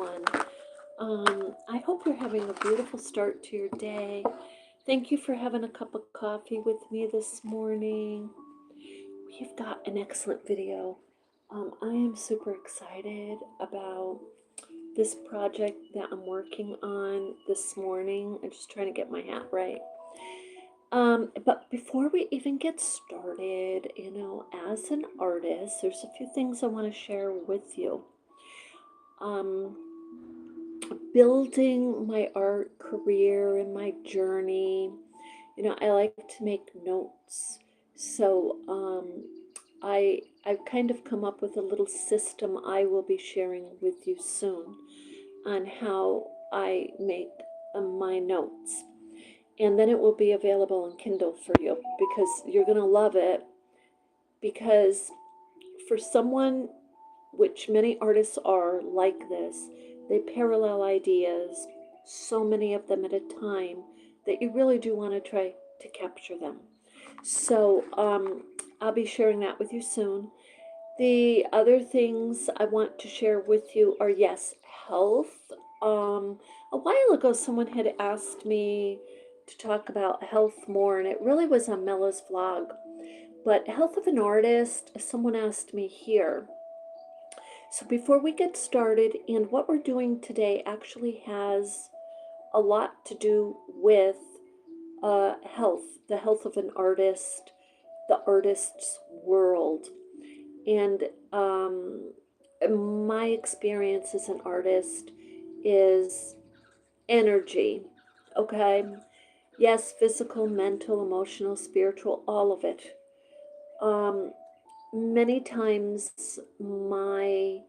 I hope you're having a beautiful start to your day. Thank you for having a cup of coffee with me this morning. We've got an excellent video. I am super excited about this project that I'm working on this morning. I'm just trying to get my hat right. But before we even get started, as an artist, there's a few things I want to share with you. Um, Building my art career and my journey, I like to make notes. So I've kind of come up with a little system I will be sharing with you soon on how I make my notes. And then it will be available on Kindle for you because you're going to love it. Because for someone, which many artists are like this, they parallel ideas, so many of them at a time, that you really do want to try to capture them. So I'll be sharing that with you soon. The other things I want to share with you are, yes, health. A while ago, someone had asked me to talk about health more, and it really was on Mella's vlog. But health of an artist, someone asked me here. So before we get started, and what we're doing today actually has a lot to do with health, the health of an artist, the artist's world. And my experience as an artist is energy, okay? Yes, physical, mental, emotional, spiritual, all of it. Many times my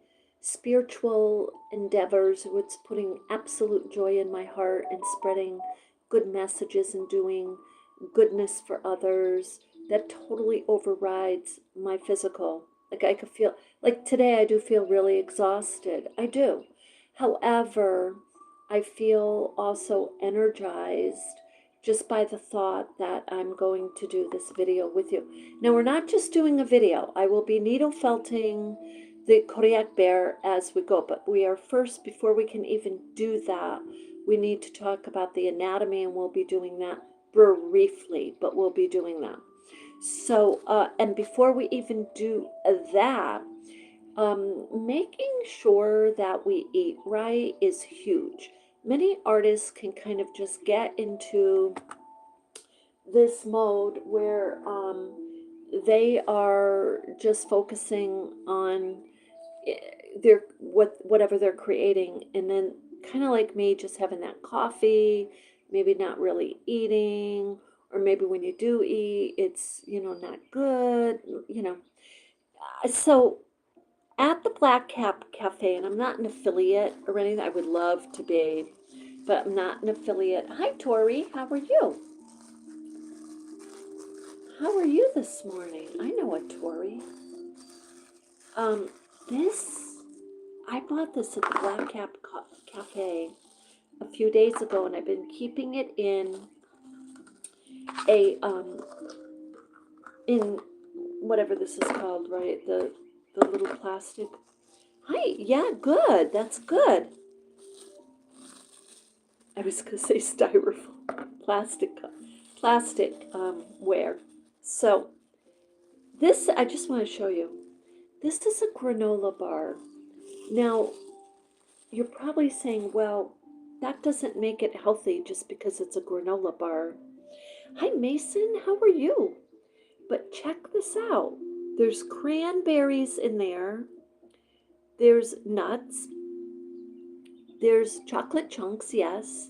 spiritual endeavors, what's putting absolute joy in my heart and spreading good messages and doing goodness for others, that totally overrides my physical. Like I could feel, like today I do feel really exhausted. I do. However, I feel also energized just by the thought that I'm going to do this video with you. Now, we're not just doing a video. I will be needle felting the Kodiak bear as we go, but we are first, before we can even do that, we need to talk about the anatomy, and we'll be doing that briefly, but we'll be doing that. So, and before we even do that, making sure that we eat right is huge. Many artists can kind of just get into this mode where they are just focusing on their whatever they're creating, and then kind of like me, just having that coffee, maybe not really eating, or maybe when you do eat, it's not good, so at the Black Cap Cafe, and I'm not an affiliate or anything, I would love to be, but I'm not an affiliate. Hi, Tori. How are you? How are you this morning? I know a Tori. This, I bought this at the Black Cap Cafe a few days ago, and I've been keeping it in a, in whatever this is called, right? The little plastic. Hi, yeah, good. That's good. I was going to say styrofoam, plastic ware. So this, I just want to show you. This is a granola bar. Now, you're probably saying, well, that doesn't make it healthy just because it's a granola bar. Hi, Mason. How are you? But check this out. There's cranberries in there. There's nuts. There's chocolate chunks, yes.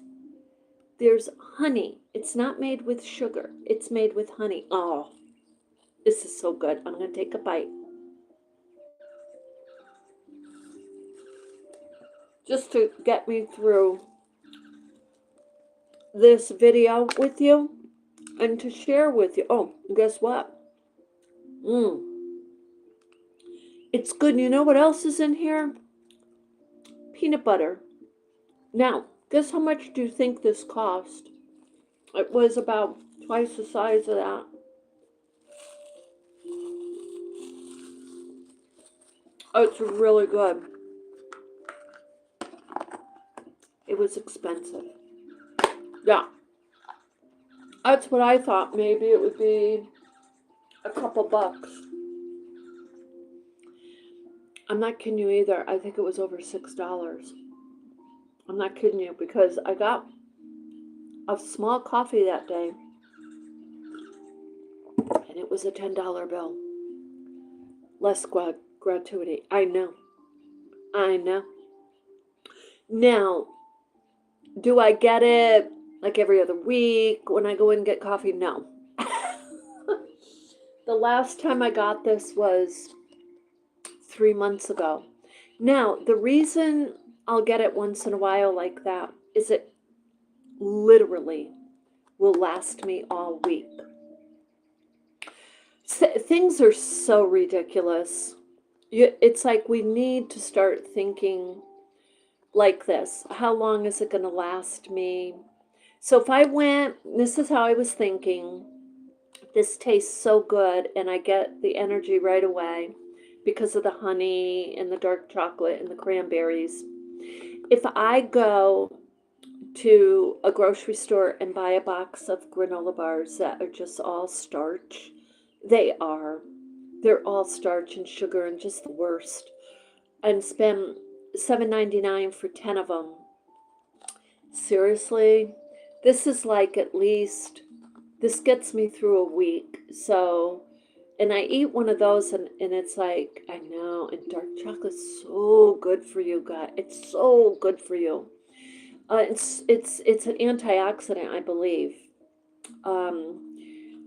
There's honey. It's not made with sugar. It's made with honey. Oh, this is so good. I'm going to take a bite. Just to get me through this video with you and to share with you. Oh, guess what? It's good. You know what else is in here? Peanut butter. Now, guess how much do you think this cost? It was about twice the size of that. Oh, it's really good. It was expensive. Yeah. That's what I thought. Maybe it would be a couple bucks. I'm not kidding you either. I think it was over $6. I'm not kidding you, because I got a small coffee that day and it was a $10 bill. Less gratuity. I know. I know. Now, do I get it like every other week when I go in and get coffee? No. The last time I got this was 3 months ago. Now, the reason I'll get it once in a while like that is it literally will last me all week. Things are so ridiculous. It's like we need to start thinking like this. How long is it going to last me? So if I went, this is how I was thinking, this tastes so good and I get the energy right away because of the honey and the dark chocolate and the cranberries. If I go to a grocery store and buy a box of granola bars that are just all starch, they're all starch and sugar and just the worst, and spend $7.99 for 10 of them. Seriously, this is like, at least this gets me through a week. So, and I eat one of those and it's like, I know, and dark chocolate's so good for you guys. It's so good for you. It's an antioxidant, I believe.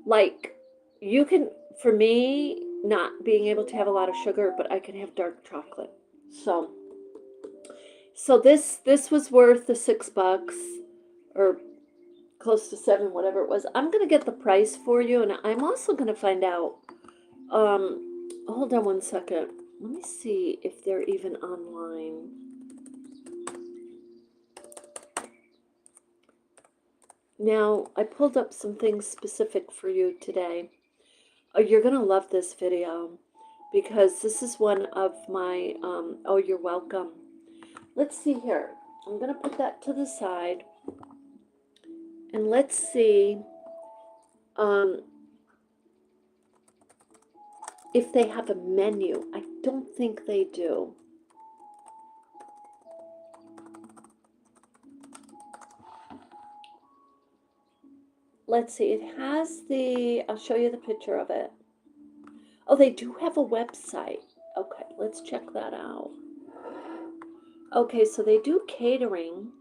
Like, you can, for me, not being able to have a lot of sugar, but I can have dark chocolate. So this was worth the $6, or close to 7, whatever it was. I'm gonna get the price for you, and I'm also gonna find out. Hold on one second. Let me see if they're even online. Now, I pulled up some things specific for you today. Oh, you're going to love this video because this is one of my, oh, you're welcome. Let's see here. I'm going to put that to the side. And let's see if they have a menu. I don't think they do. Let's see, it has I'll show you the picture of it. Oh, they do have a website. Okay, let's check that out. Okay, so they do catering.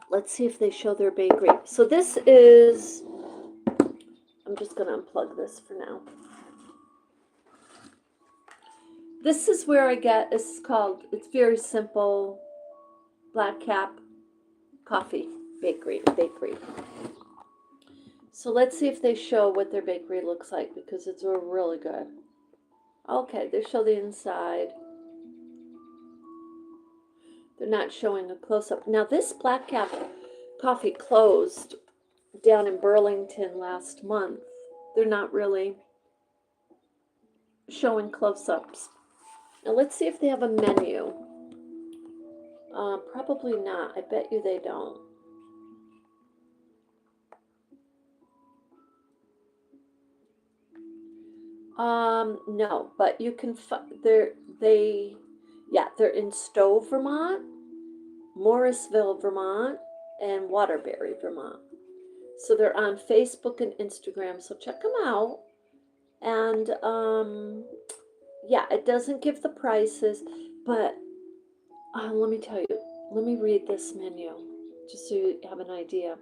Let's see if they show their bakery. So this is, I'm just going to unplug this for now. This is where I get, this is called, it's very simple, Black Cap Coffee Bakery. So let's see if they show what their bakery looks like, because it's really good. Okay, they show the inside. They're not showing a close-up. Now this Black Cap Coffee closed down in Burlington last month. They're not really showing close-ups. Now let's see if they have a menu. Probably not. I bet you they don't. No, but you can they're in Stowe, Vermont, Morrisville, Vermont, and Waterbury, Vermont. So they're on Facebook and Instagram, so check them out. And yeah, it doesn't give the prices, but let me tell you, let me read this menu just so you have an idea.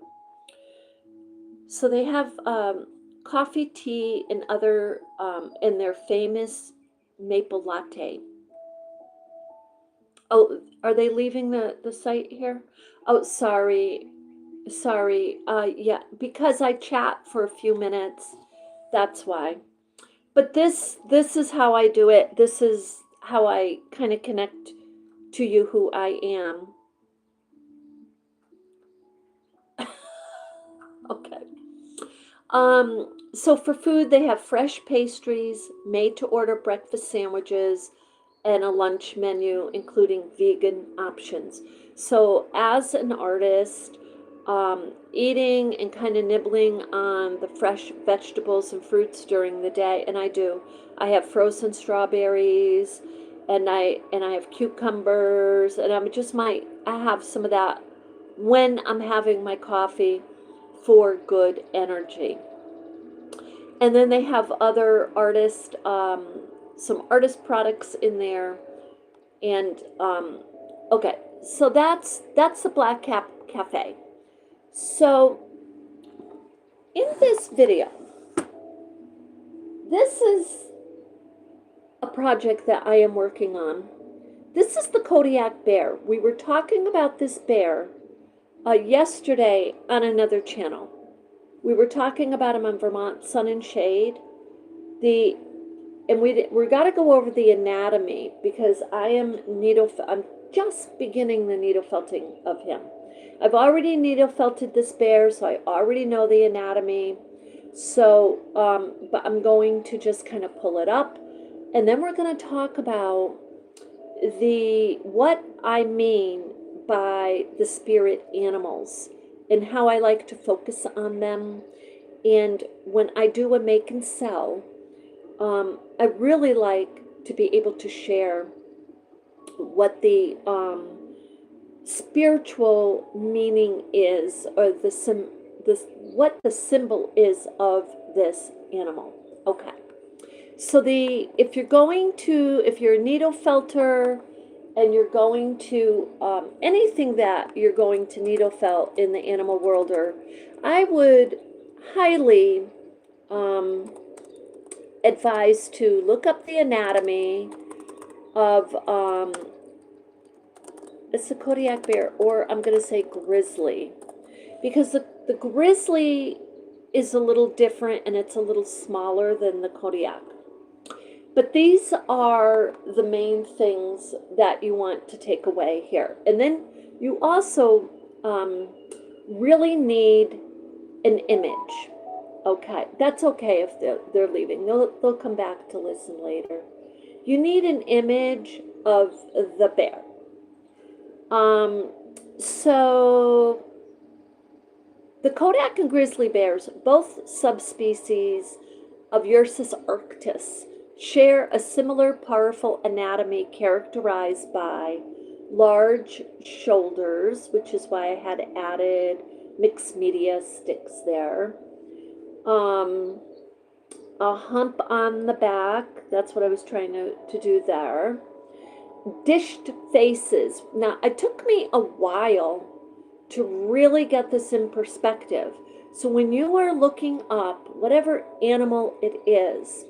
So they have coffee, tea, and other, and their famous maple latte. Oh, are they leaving the site here? Oh, sorry. Yeah, because I chat for a few minutes, that's why. But this is how I do it. This is how I kind of connect to you, who I am. Okay. So for food, they have fresh pastries, made to order breakfast sandwiches, and a lunch menu, including vegan options. So as an artist, eating and kind of nibbling on the fresh vegetables and fruits during the day, and I do. I have frozen strawberries, and I have cucumbers, and I have some of that when I'm having my coffee for good energy. And then they have other some artist products in there. And okay, so that's the Black Cap Cafe. So in this video, this is a project that I am working on. This is the Kodiak bear. We were talking about this bear yesterday on another channel. We were talking about him on Vermont Sun and Shade. We got to go over the anatomy because I'm just beginning the needle felting of him. I've already needle felted this bear, so I already know the anatomy. So, but I'm going to just kind of pull it up, and then we're going to talk about what I mean by the spirit animals and how I like to focus on them. And when I do a make and sell, I really like to be able to share what the spiritual meaning is, or what the symbol is of this animal. Okay. So if you're a needle felter and you're going to, anything that you're going to needle felt in the animal world, or I would highly advise to look up the anatomy of, it's a Kodiak bear, or I'm going to say grizzly, because the grizzly is a little different and it's a little smaller than the Kodiak. But these are the main things that you want to take away here. And then you also really need an image. Okay, that's okay if they're leaving. They'll come back to listen later. You need an image of the bear. So the Kodiak and grizzly bears, both subspecies of Ursus arctos, share a similar powerful anatomy characterized by large shoulders, which is why I had added mixed media sticks there. A hump on the back, that's what I was trying to do there. Dished faces. Now, it took me a while to really get this in perspective. So when you are looking up whatever animal it is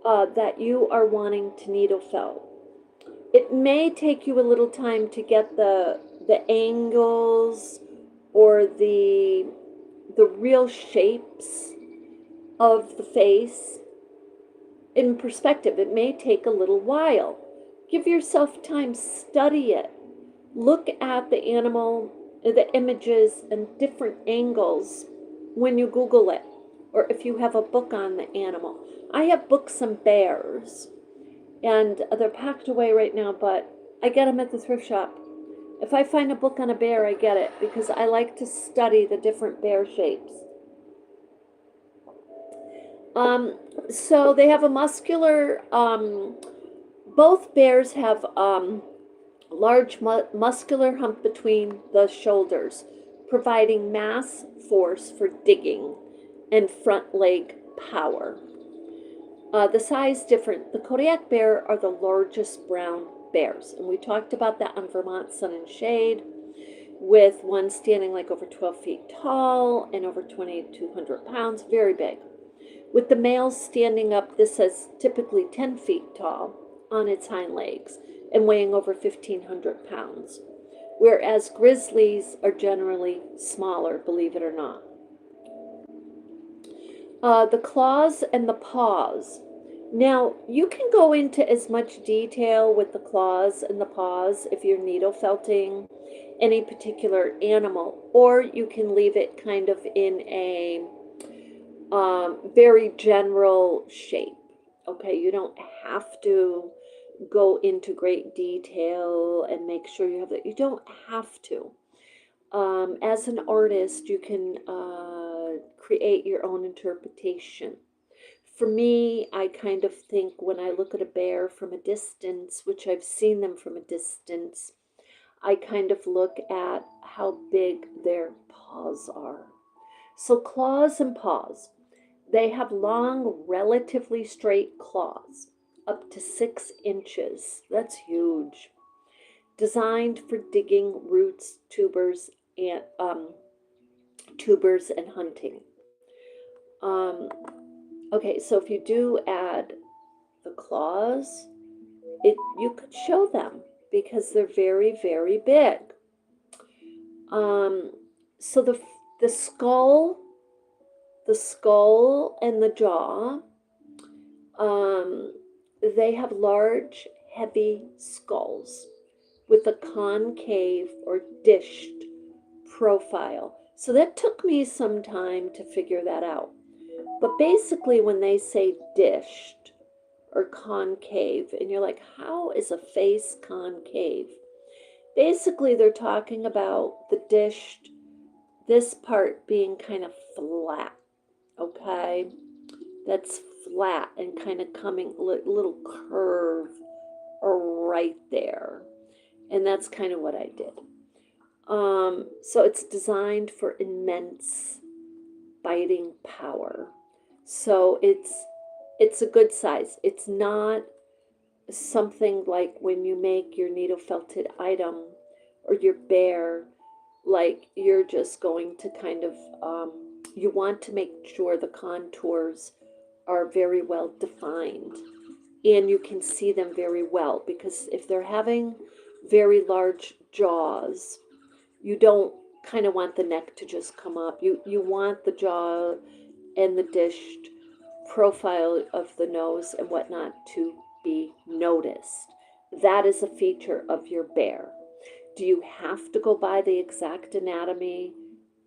that you are wanting to needle felt, it may take you a little time to get the angles or the real shapes of the face in perspective. It may take a little while. Give yourself time, study it. Look at the animal, the images and different angles when you Google it, or if you have a book on the animal. I have books on bears, and they're packed away right now, but I get them at the thrift shop. If I find a book on a bear, I get it, because I like to study the different bear shapes. So they have a muscular, both bears have large muscular hump between the shoulders, providing mass force for digging and front leg power. The size different. The Kodiak bear are the largest brown bears, and we talked about that on Vermont Sun and Shade, with one standing like over 12 feet tall and over 2,200 pounds, very big. With the male standing up, this says typically 10 feet tall on its hind legs and weighing over 1,500 pounds, whereas grizzlies are generally smaller, believe it or not. The claws and the paws. Now, you can go into as much detail with the claws and the paws if you're needle felting any particular animal, or you can leave it kind of in a very general shape. Okay, you don't have to go into great detail and make sure you have that. You don't have to. As an artist, you can create your own interpretation. For me, I kind of think when I look at a bear from a distance, which I've seen them from a distance, I kind of look at how big their paws are. So claws and paws. They have long, relatively straight claws, up to 6 inches. That's huge. Designed for digging roots, tubers and hunting. Um, okay, so if you do add the claws, you could show them because they're very, very big. Um, so the skull, the skull and the jaw, um, they have large, heavy skulls with a concave or dished profile. So that took me some time to figure that out. But basically, when they say dished or concave, and you're like, how is a face concave? Basically, they're talking about the dished, this part being kind of flat, okay? That's flat and kind of coming, little curve right there. And that's kind of what I did. So it's designed for immense biting power. So it's a good size. It's not something like when you make your needle felted item or your bear, like you're just going to kind of you want to make sure the contours are very well defined and you can see them very well, because if they're having very large jaws, you don't kind of want the neck to just come up. You want the jaw and the dished profile of the nose and whatnot to be noticed. That is a feature of your bear. Do you have to go by the exact anatomy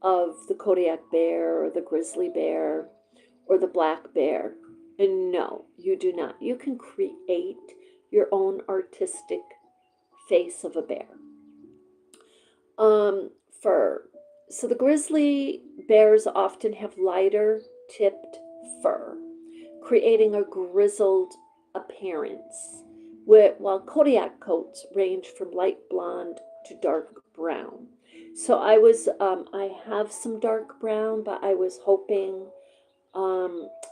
of the Kodiak bear or the grizzly bear or the black bear? And no, you do not. You can create your own artistic face of a bear. Fur. So the grizzly bears often have lighter tipped fur, creating a grizzled appearance, while Kodiak coats range from light blonde to dark brown. So I have some dark brown, but I was hoping,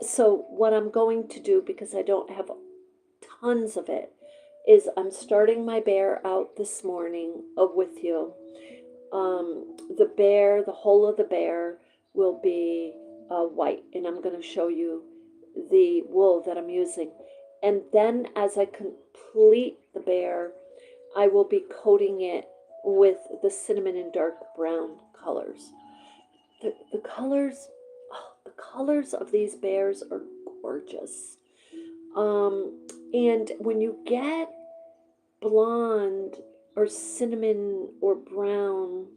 so what I'm going to do, because I don't have tons of it, is I'm starting my bear out this morning with you. The whole of the bear will be white, and I'm going to show you the wool that I'm using. And then as I complete the bear, I will be coating it with the cinnamon and dark brown colors. The colors, oh, the colors of these bears are gorgeous. And when you get blonde or cinnamon or brown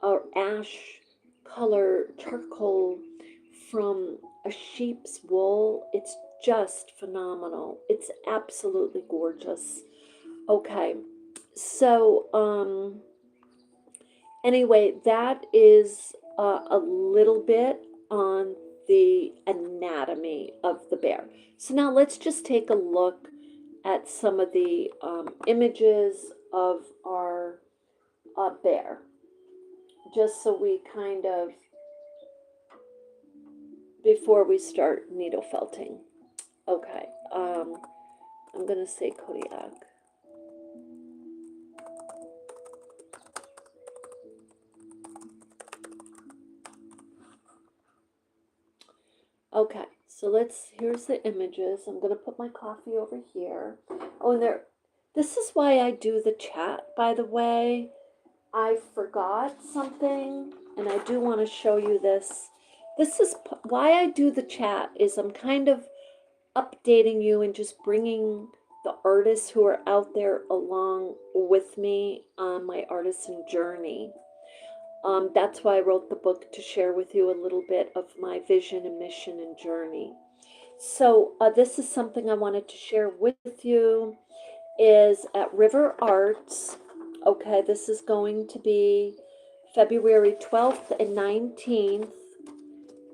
or ash color charcoal from a sheep's wool, it's just phenomenal. It's absolutely gorgeous. Okay, so anyway, that is a little bit on the anatomy of the bear. So now let's just take a look at some of the images of our bear, just so we kind of, before we start needle felting. Okay, I'm going to say Kodiak. Okay, so here's the images. I'm going to put my coffee over here. Oh, and this is why I do the chat, by the way. I forgot something, and I do want to show you this. This is why I do the chat, is I'm kind of updating you and just bringing the artists who are out there along with me on my artisan journey. That's why I wrote the book, to share with you a little bit of my vision and mission and journey. So this is something I wanted to share with you. is at River Arts. Okay, this is going to be February 12th and 19th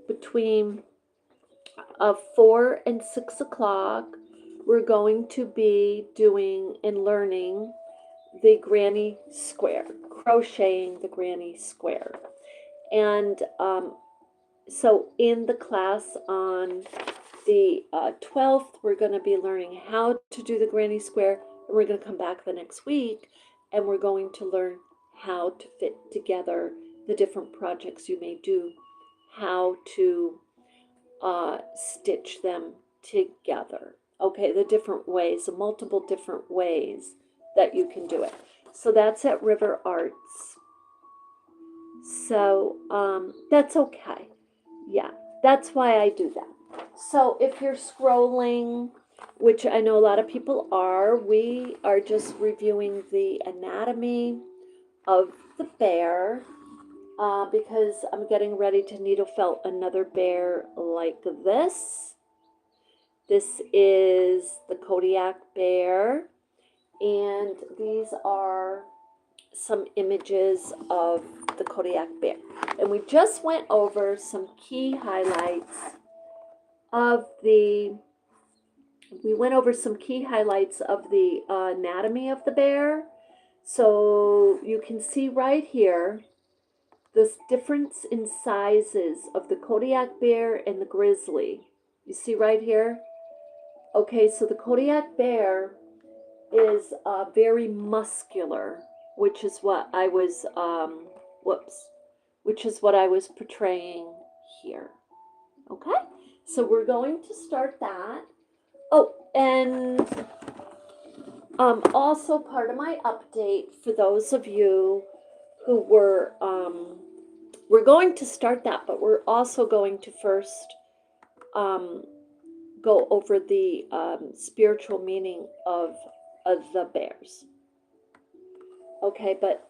between 4 and 6 o'clock. We're going to be doing and learning the granny square, crocheting the granny square. And so in the class on the 12th, we're going to be learning how to do the granny square. And we're going to come back the next week and we're going to learn how to fit together the different projects you may do, how to stitch them together. Okay, the different ways, the multiple different ways that you can do it. So that's at River Arts. So that's okay. Yeah, that's why I do that. So if you're scrolling, which I know a lot of people are, we are just reviewing the anatomy of the bear because I'm getting ready to needle felt another bear like this. This is the Kodiak bear, and these are some images of the Kodiak bear. And we just went over some key highlights of the anatomy of the bear. So you can see right here this difference in sizes of the Kodiak bear and the grizzly. You see right here? Okay, so the Kodiak bear is very muscular, which is what I was, which is what I was portraying here. Okay, so we're going to start that. Oh, and also part of my update for those of you who we're going to start that, but we're also going to first go over the spiritual meaning of the bears. Okay, but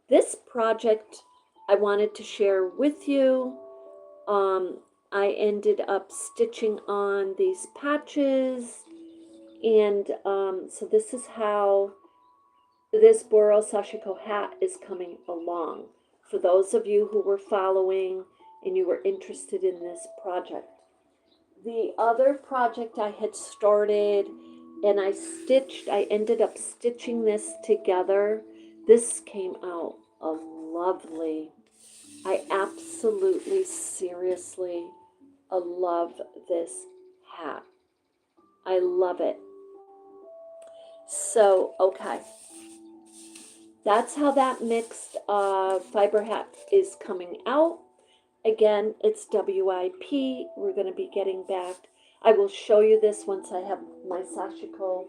this project I wanted to share with you. I ended up stitching on these patches, and so this is how this Boro Sashiko hat is coming along. For those of you who were following and you were interested in this project. The other project I had started and I ended up stitching this together. This came out lovely. I absolutely, seriously love this hat. I love it. So, okay. That's how that mixed fiber hat is coming out. Again, it's WIP. We're going to be getting back. I will show you this once I have my sashiko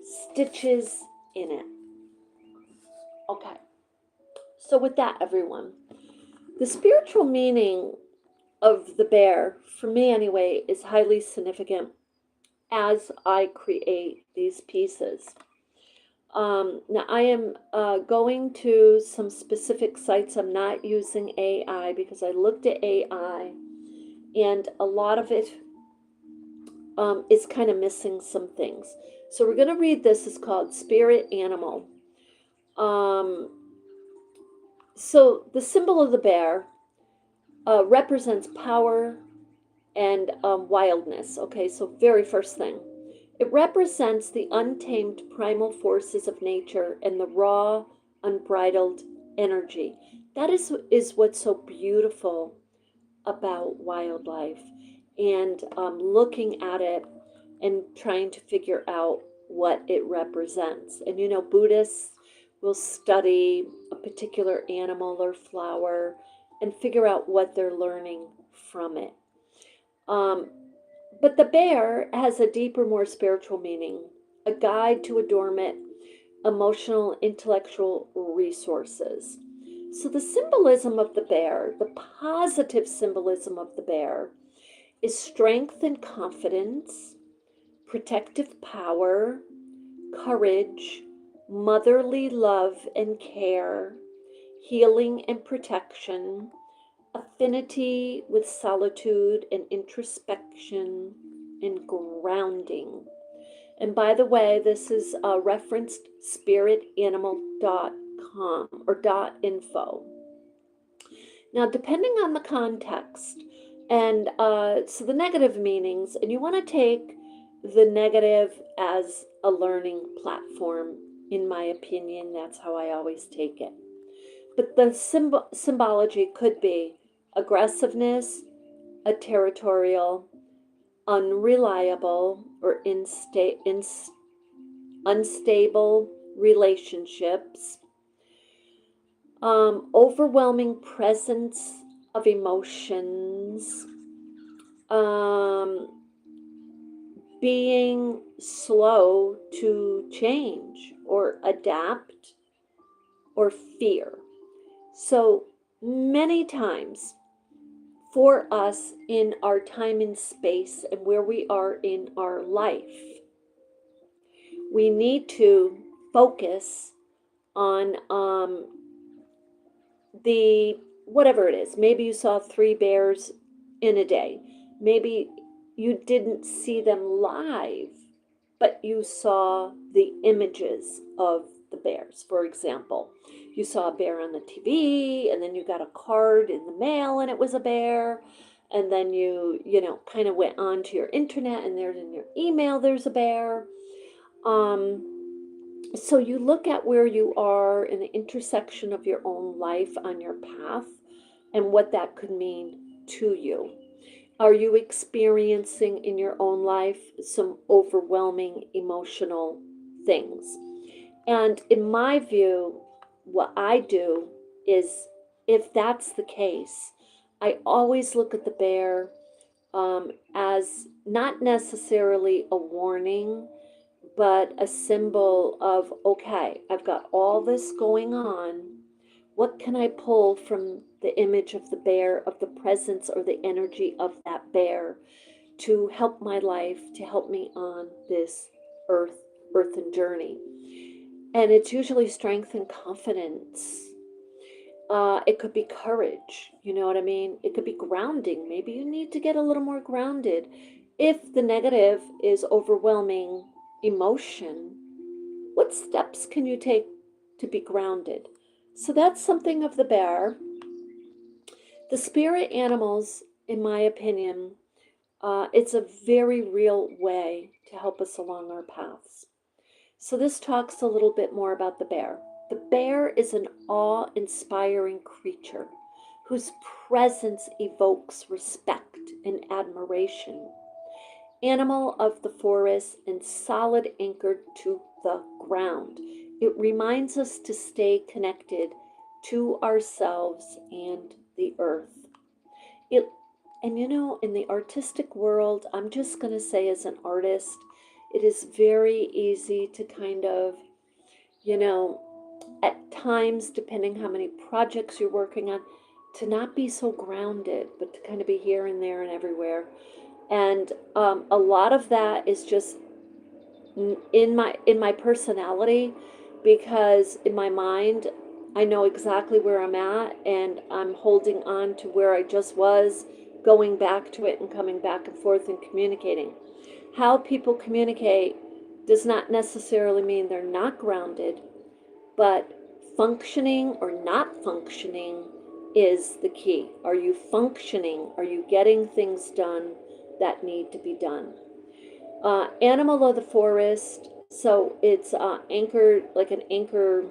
stitches in it. Okay. So with that, everyone, the spiritual meaning of the bear, for me anyway, is highly significant as I create these pieces. Now I am going to some specific sites. I'm not using AI because I looked at AI and a lot of it is kind of missing some things. So we're going to read this. It's called Spirit Animal. So the symbol of the bear represents power and wildness. Okay, so very first thing. It represents the untamed primal forces of nature and the raw, unbridled energy. That is what's so beautiful about wildlife, and looking at it and trying to figure out what it represents. And you know, Buddhists will study a particular animal or flower and figure out what they're learning from it. But the bear has a deeper, more spiritual meaning, a guide to a dormant emotional, intellectual resources. So the symbolism of the bear, the positive symbolism of the bear, is strength and confidence, protective power, courage, motherly love and care, healing and protection, affinity with solitude and introspection, and grounding. And by the way, this is referenced spiritanimal.com or .info. Now, depending on the context, and so the negative meanings, and you want to take the negative as a learning platform, in my opinion. That's how I always take it. But the symbology could be aggressiveness, a territorial, unreliable, or unstable relationships, overwhelming presence of emotions, being slow to change or adapt or fear. So many times for us in our time and space and where we are in our life, we need to focus on the whatever it is. Maybe you saw 3 bears in a day. Maybe you didn't see them live, but you saw the images of the bears. For example, you saw a bear on the TV, and then you got a card in the mail and it was a bear, and then you kind of went on to your internet and there's in your email there's a bear. So you look at where you are in the intersection of your own life on your path and what that could mean to you. Are you experiencing in your own life some overwhelming emotional things? And in my view, what I do is, if that's the case, I always look at the bear as not necessarily a warning, but a symbol of, okay, I've got all this going on. What can I pull from the image of the bear, of the presence or the energy of that bear, to help my life, to help me on this earthen journey? And it's usually strength and confidence. It could be courage, you know what I mean? It could be grounding. Maybe you need to get a little more grounded. If the negative is overwhelming emotion, what steps can you take to be grounded? So that's something of the bear. The spirit animals, in my opinion, it's a very real way to help us along our paths. So this talks a little bit more about the bear. The bear is an awe-inspiring creature whose presence evokes respect and admiration. Animal of the forest and solid anchored to the ground. It reminds us to stay connected to ourselves and the earth. And in the artistic world, I'm just going to say, as an artist, it is very easy to kind of, at times, depending how many projects you're working on, to not be so grounded, but to kind of be here and there and everywhere. And a lot of that is just in my personality, because in my mind, I know exactly where I'm at, and I'm holding on to where I just was, going back to it and coming back and forth and communicating. How people communicate does not necessarily mean they're not grounded, but functioning or not functioning is the key. Are you functioning? Are you getting things done that need to be done? Animal of the forest, so it's anchored, like an anchor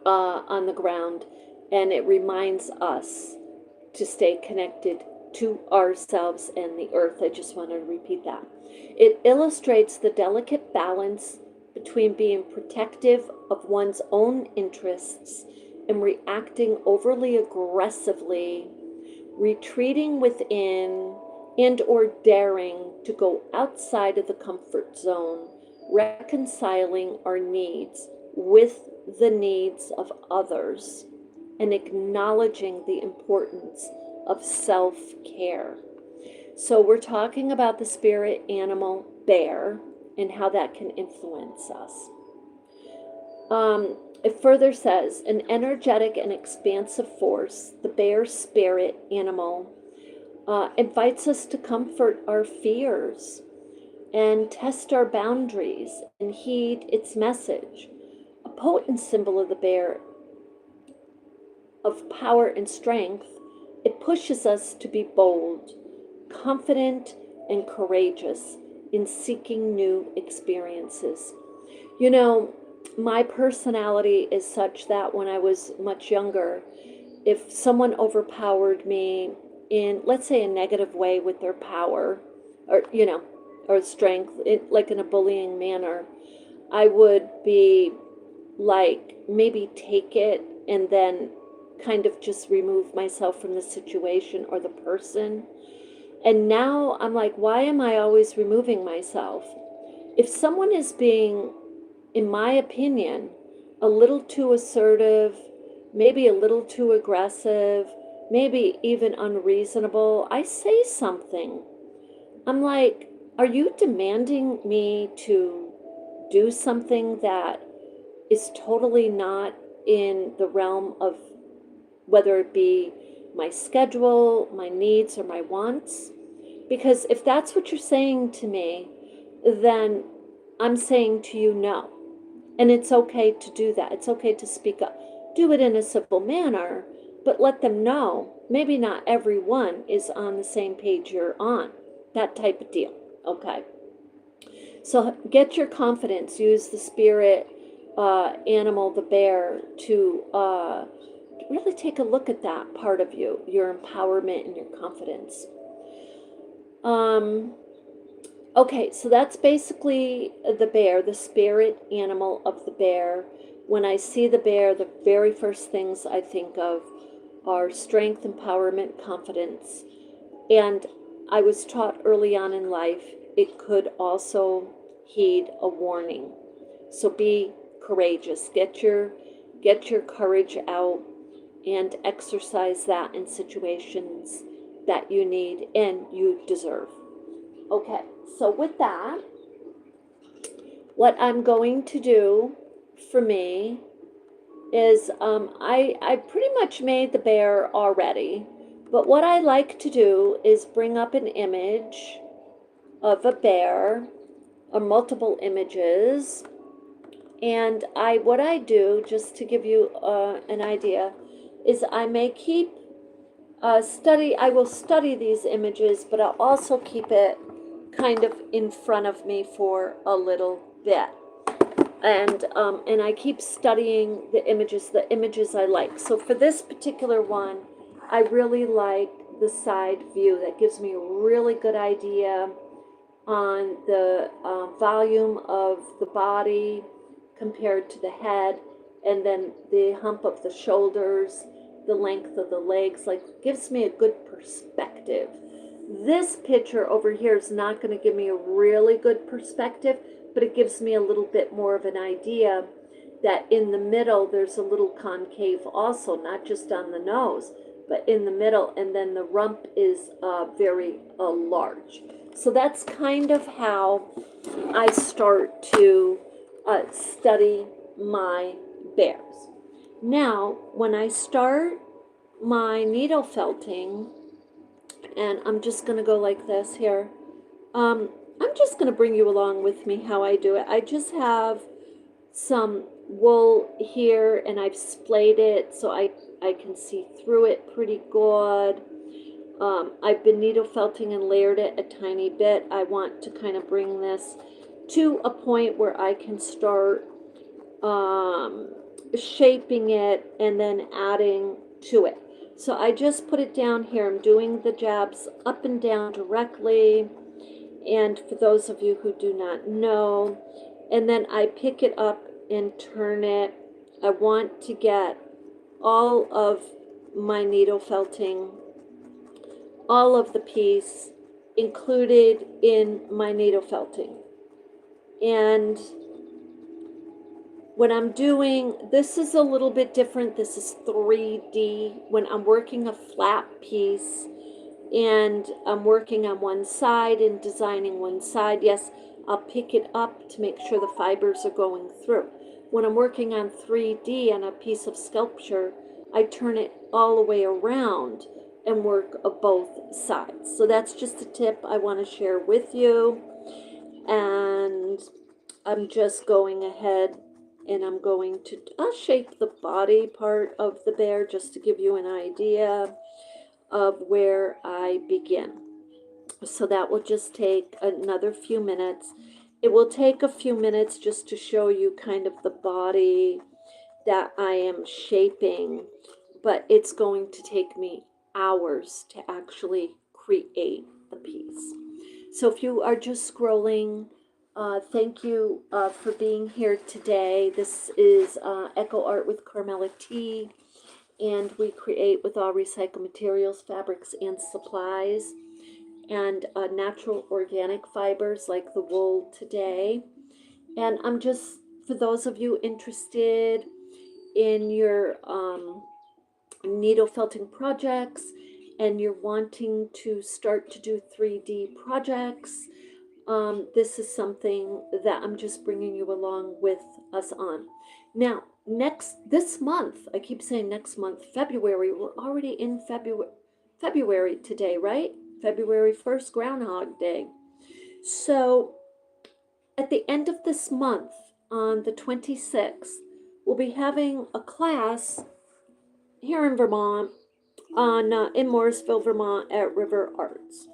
on the ground, and it reminds us to stay connected to ourselves and the earth. I just want to repeat that. It illustrates the delicate balance between being protective of one's own interests and reacting overly aggressively, retreating within, and or daring to go outside of the comfort zone, reconciling our needs with the needs of others, and acknowledging the importance of self-care. So we're talking about the spirit animal bear and how that can influence us. It further says, an energetic and expansive force, the bear spirit animal, invites us to comfort our fears, and test our boundaries and heed its message. A potent symbol of the bear of power and strength, it pushes us to be bold, confident, and courageous in seeking new experiences. You know, my personality is such that when I was much younger, if someone overpowered me in, let's say, a negative way with their power, or, or strength, like in a bullying manner, I would be like, maybe take it and then kind of just remove myself from the situation or the person. And now I'm like, why am I always removing myself? If someone is being, in my opinion, a little too assertive, maybe a little too aggressive, maybe even unreasonable, I say something. I'm like, are you demanding me to do something that is totally not in the realm of whether it be my schedule, my needs, or my wants? Because if that's what you're saying to me, then I'm saying to you no. And it's okay to do that. It's okay to speak up. Do it in a civil manner, but let them know maybe not everyone is on the same page you're on. That type of deal. Okay. So get your confidence. Use the spirit animal, the bear, to really take a look at that part of you, your empowerment and your confidence. Okay, so that's basically the bear, the spirit animal of the bear. When I see the bear, the very first things I think of are strength, empowerment, confidence. And I was taught early on in life, it could also heed a warning. So be courageous. Get your courage out and exercise that in situations that you need and you deserve. Okay, so with that, what I'm going to do for me is I pretty much made the bear already, but what I like to do is bring up an image of a bear or multiple images. And what I do, just to give you an idea, is I may keep I will study these images, but I'll also keep it kind of in front of me for a little bit. And I keep studying the images I like. So for this particular one, I really like the side view. That gives me a really good idea on the volume of the body compared to the head, and then the hump of the shoulders, the length of the legs, like gives me a good perspective. This picture over here is not going to give me a really good perspective, but it gives me a little bit more of an idea that in the middle there's a little concave also, not just on the nose, but in the middle, and then the rump is very large. So that's kind of how I start to study my bears. Now, when I start my needle felting, and I'm just going to go like this here, I'm just going to bring you along with me how I do it. I just have some wool here, and I've splayed it so I can see through it pretty good. I've been needle felting and layered it a tiny bit. I want to kind of bring this to a point where I can start shaping it and then adding to it. So I just put it down here. I'm doing the jabs up and down directly. And for those of you who do not know, and then I pick it up and turn it. I want to get all of my needle felting, all of the piece included in my needle felting. And when I'm doing, this is a little bit different. This is 3D. When I'm working a flat piece and I'm working on one side and designing one side, yes, I'll pick it up to make sure the fibers are going through. When I'm working on 3D on a piece of sculpture, I turn it all the way around and work both sides. So that's just a tip I want to share with you. And I'm just going ahead and I'm going to shape the body part of the bear just to give you an idea of where I begin. So that will just take another few minutes. It will take a few minutes just to show you kind of the body that I am shaping, but it's going to take me hours to actually create the piece. So if you are just scrolling, thank you for being here today. This is Echo Art with Carmella-T, and we create with all recycled materials, fabrics, and supplies, and natural organic fibers like the wool today. And I'm just, for those of you interested in your needle felting projects and you're wanting to start to do 3D projects, this is something that I'm just bringing you along with us on. Now, this month, I keep saying next month, February, we're already in February today, right? February 1st, Groundhog Day. So at the end of this month, on the 26th, we'll be having a class here in Vermont, in Morrisville, Vermont, at River Arts.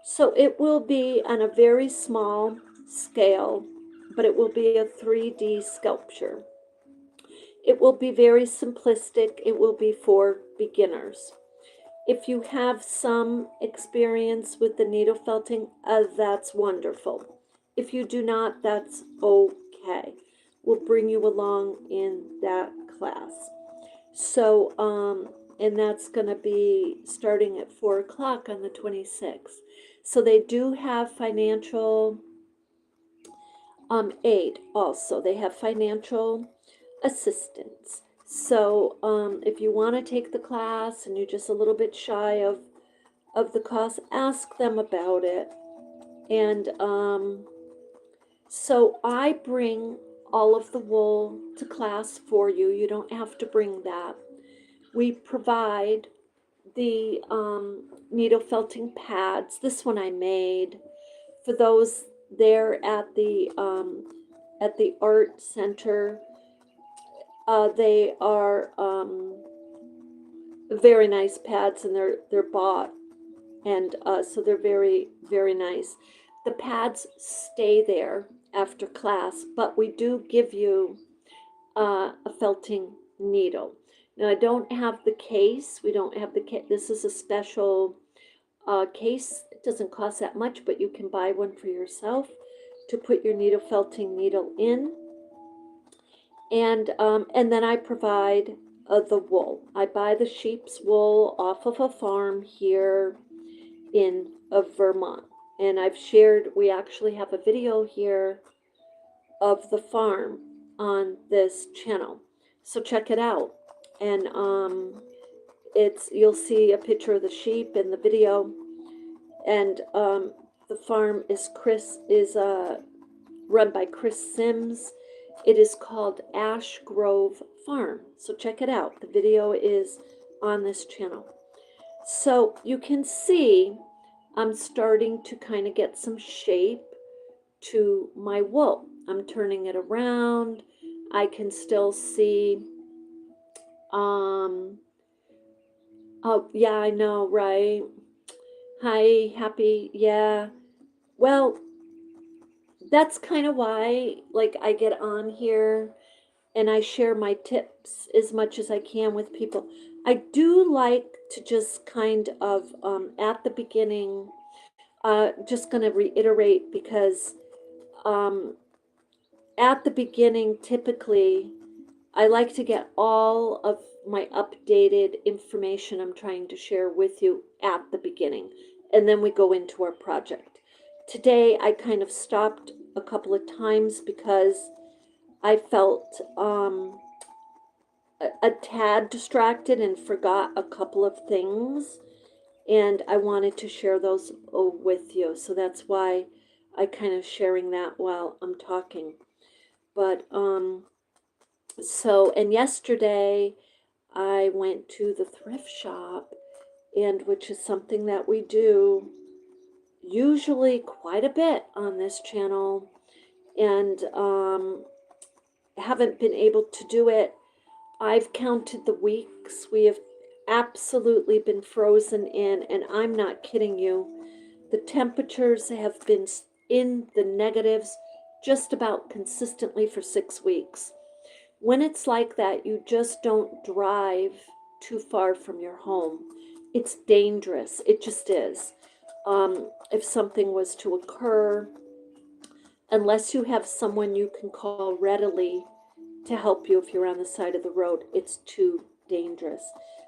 So it will be on a very small scale, but it will be a 3D sculpture. It will be very simplistic. It will be for beginners. If you have some experience with the needle felting, that's wonderful. If you do not, that's okay. We'll bring you along in that class. So, and that's going to be starting at 4 o'clock on the 26th. So they do have financial aid also. They have financial assistance. So if you want to take the class and you're just a little bit shy of the cost, ask them about it. And so I bring all of the wool to class for you. You don't have to bring that. We provide the needle felting pads. This one I made for those there at the art center. They are very nice pads, and they're bought, and so they're very, very nice. The pads stay there after class, but we do give you a felting needle. Now I don't have the case. We don't have the case. This is a special case. It doesn't cost that much, but you can buy one for yourself to put your needle felting needle in. And then I provide the wool. I buy the sheep's wool off of a farm here in Vermont. And I've shared, we actually have a video here of the farm on this channel. So check it out. And you'll see a picture of the sheep in the video. And the farm is run by Chris Sims. It is called Ash Grove Farm. So check it out. The video is on this channel. So you can see I'm starting to kind of get some shape to my wool. I'm turning it around. I can still see, oh yeah, I know, right? Hi, happy, yeah. Well, that's kind of why, like, I get on here and I share my tips as much as I can with people. I do like to just kind of, at the beginning, just going to reiterate because at the beginning, typically, I like to get all of my updated information I'm trying to share with you at the beginning, and then we go into our project. Today, I kind of stopped a couple of times because I felt a tad distracted and forgot a couple of things, and I wanted to share those with you. So that's why I kind of sharing that while I'm talking. But so, and yesterday I went to the thrift shop, and which is something that we do usually quite a bit on this channel, and haven't been able to do it. I've counted the weeks. We have absolutely been frozen in, and I'm not kidding you. The temperatures have been in the negatives just about consistently for 6 weeks. When it's like that, you just don't drive too far from your home. It's dangerous. It just is. If something was to occur, unless you have someone you can call readily to help you if you're on the side of the road, it's too dangerous.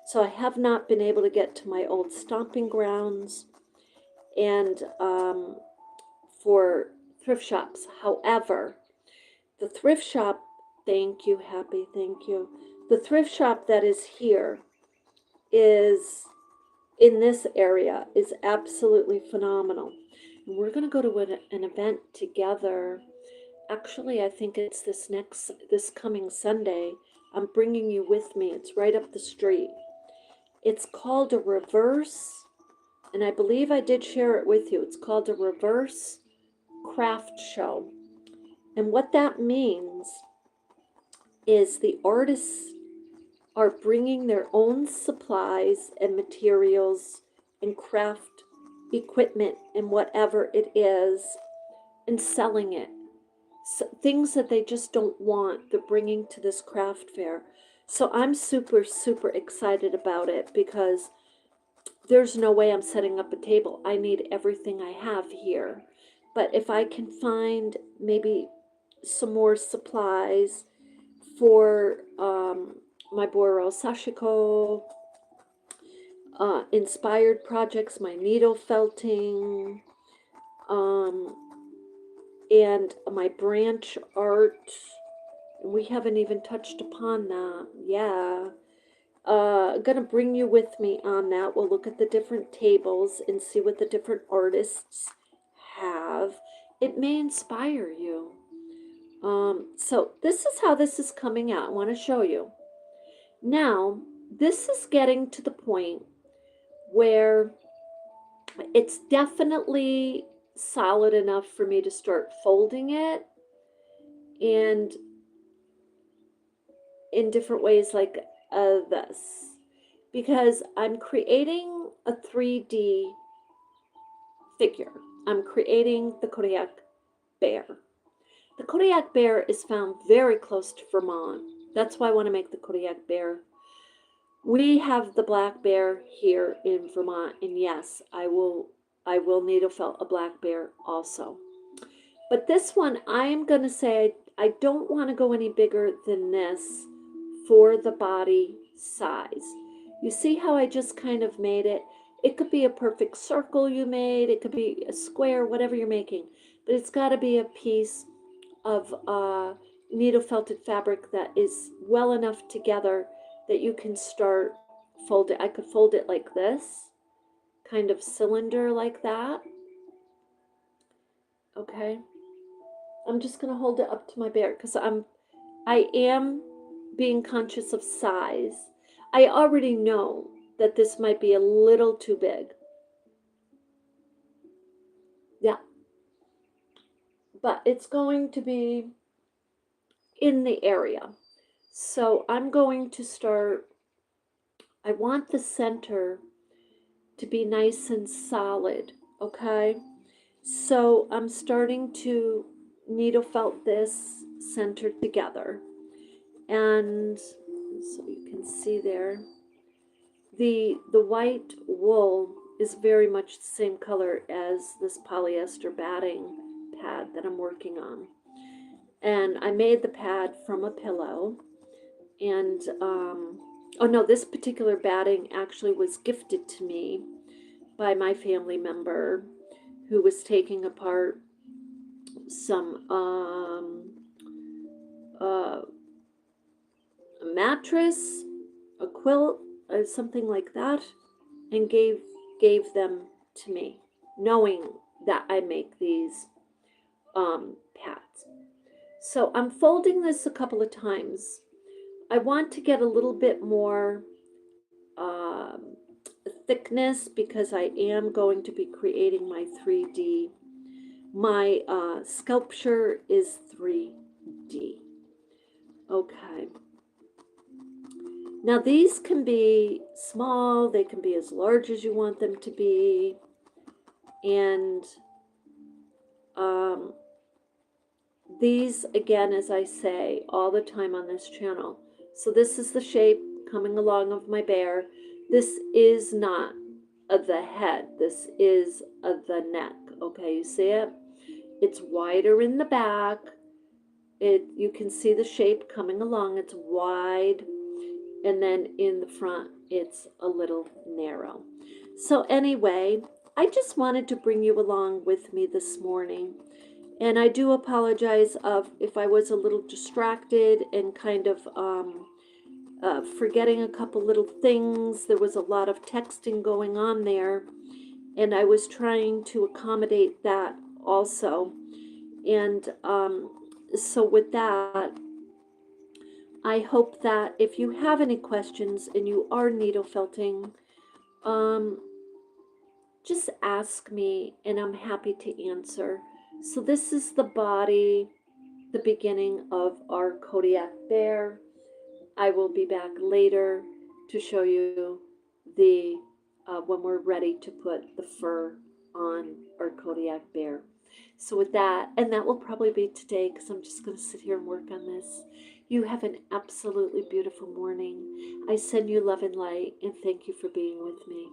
So I have not been able to get to my old stomping grounds and for thrift shops. However, the thrift shop, thank you, Happy, thank you. The thrift shop that is here is in this area is absolutely phenomenal. And we're going to go to an event together. Actually, I think it's this coming Sunday. I'm bringing you with me. It's right up the street. It's called a reverse, and I believe I did share it with you. It's called a reverse craft show. And what that means is the artists are bringing their own supplies and materials and craft equipment and whatever it is and selling it. So, things that they just don't want, they're bringing to this craft fair. So I'm super, super excited about it because there's no way I'm setting up a table. I need everything I have here. But if I can find maybe some more supplies for my Boro Sashiko inspired projects, my needle felting, and my branch art. We haven't even touched upon that. Yeah. Gonna bring you with me on that. We'll look at the different tables and see what the different artists have. It may inspire you. So this is how this is coming out. I want to show you. Now, this is getting to the point where it's definitely solid enough for me to start folding it and in different ways like this, because I'm creating a 3D figure. I'm creating the Kodiak bear. The Kodiak bear is found very close to Vermont. That's why I want to make the Kodiak bear. We have the black bear here in Vermont, and yes, I will needle felt a black bear also. But this one, I'm going to say I don't want to go any bigger than this for the body size. You see how I just kind of made it? It could be a perfect circle you made, it could be a square, whatever you're making, but it's got to be a piece of needle felted fabric that is well enough together that you can start fold it. I could fold it like this, kind of cylinder like that. Okay. I'm just going to hold it up to my bear because I am being conscious of size. I already know that this might be a little too big. Yeah. But it's going to be in the area. So I'm going to start, I want the center to be nice and solid, okay? So I'm starting to needle felt this centered together. And so you can see there, the white wool is very much the same color as this polyester batting pad that I'm working on. And I made the pad from a pillow. And, oh no, this particular batting actually was gifted to me by my family member who was taking apart some a mattress, a quilt, something like that, and gave them to me, knowing that I make these pads. So I'm folding this a couple of times. I want to get a little bit more thickness because I am going to be creating my 3D. My sculpture is 3D. Okay. Now these can be small, they can be as large as you want them to be. And these, again, as I say all the time on this channel. So this is the shape coming along of my bear. This is not of the head. This is of the neck. Okay, you see it? It's wider in the back. You can see the shape coming along. It's wide. And then in the front, it's a little narrow. So anyway, I just wanted to bring you along with me this morning. And I do apologize if I was a little distracted and kind of forgetting a couple little things. There was a lot of texting going on there, and I was trying to accommodate that also. And so with that, I hope that if you have any questions and you are needle felting, just ask me and I'm happy to answer. So this is the body, the beginning of our Kodiak bear. I will be back later to show you the when we're ready to put the fur on our Kodiak bear. So with that, and that will probably be today because I'm just going to sit here and work on this. You have an absolutely beautiful morning. I send you love and light and thank you for being with me.